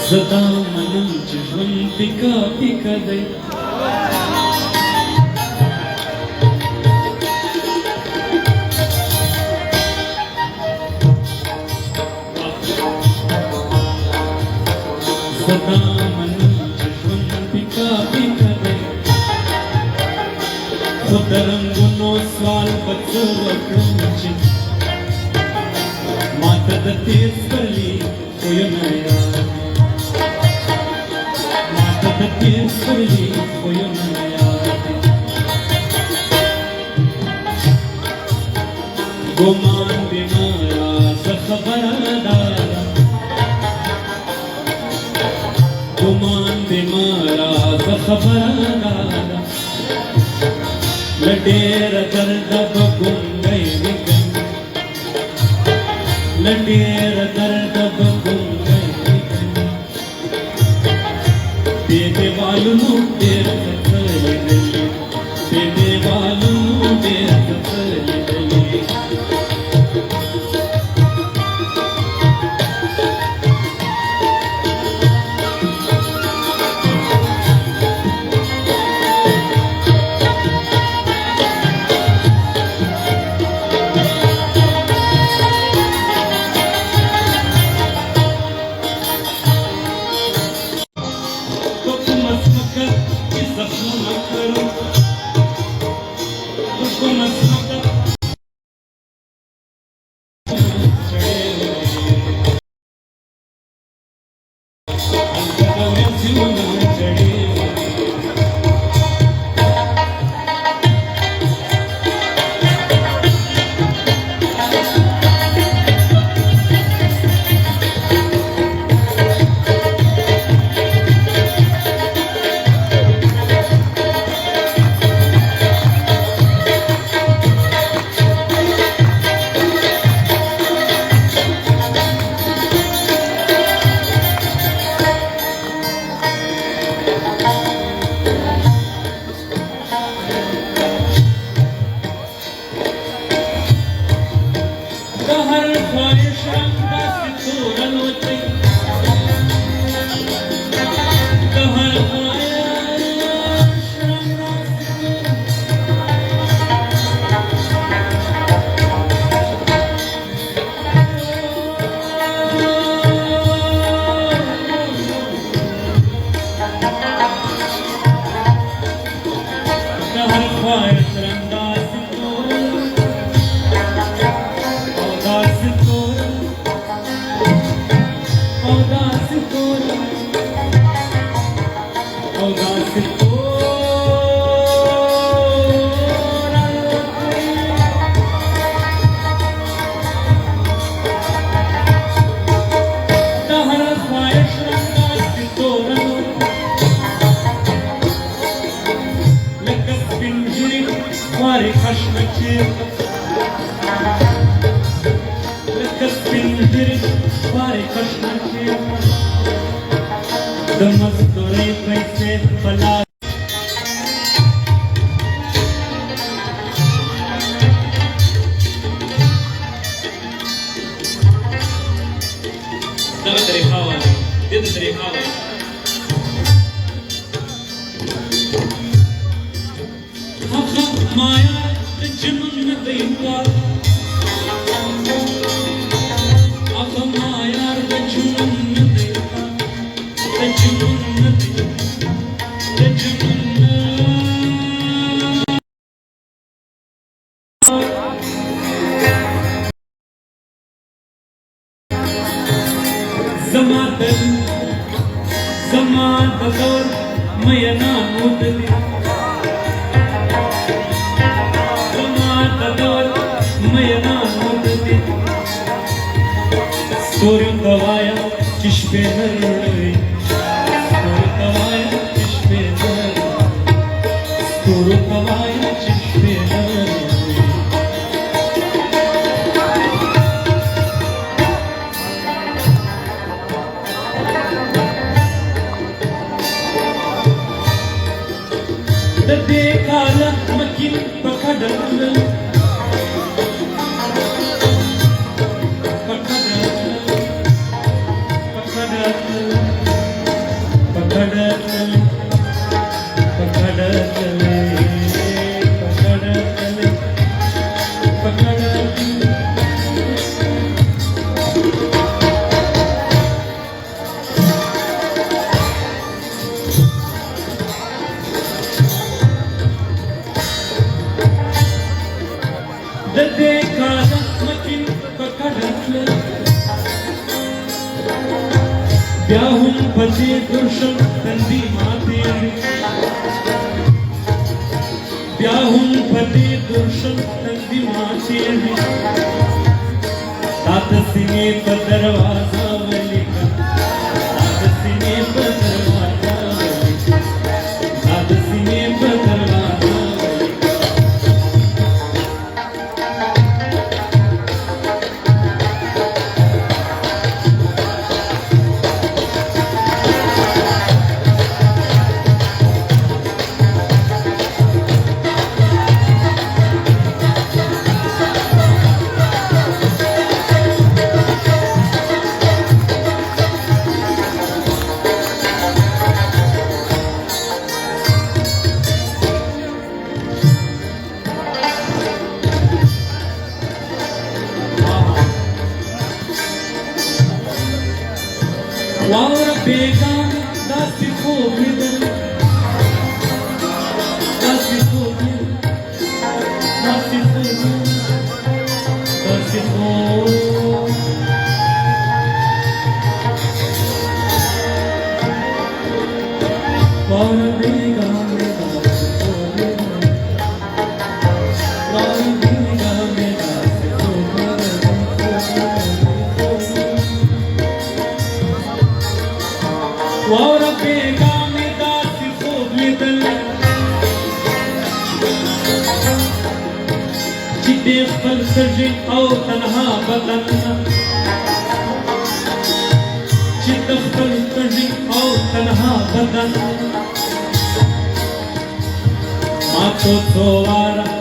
सदा मनंच ژوند पिका पिका دی सदा मनंच ژوند पिका पिका دی خود رنگونو سوال بچو وکړم چې ماته د تیز کلی کوی نه یاد ماته د تیز کلی کوی نه یاد ګمان بیمارا زه خبردارا ګمان بیمارا زه خبردارا لډېر درده به ګونګی وکړم لډېر درده به ګونګی وکړم دې دیوالونو ډېر څه لیدلي دې دیوالونو ډېر څه لیدلي د مزدورۍ پیسې په لاس دغه طریقه وایي دې ته طریقه وایي هغه مایا د جنون نه دی هغه مایا د جنون نه دی زما د دور مینانو دلي زما د دور مینانو دلي ستوري ته وایم چې شپې نه رڼوي ستوري ته وایم چې شپې نه رڼوي ستورو ته وایم چې شپې نه رڼوي د دې کاله مکین په قدر په قدر بیا هم په دې درشم تندي ماتېږي بیا هم په دې درشم تندي ماتېږي تا د سینې په دروازه ولیکه تا د سینې په دروازه ولیکه تا د سینې په دروازه ولیکه واوره بیگانه داسې خوب لیدل داسې خوب لیدل داسې خوب داسې خوب واوره بیگانه داسې خوب لیدل واوره بیگانه داسې خوب واوره بیگا مې داسې خوب لیدل چې دې خپل سږي او تنها بدن چې د خپل سږي او تنها بدن ما څو واره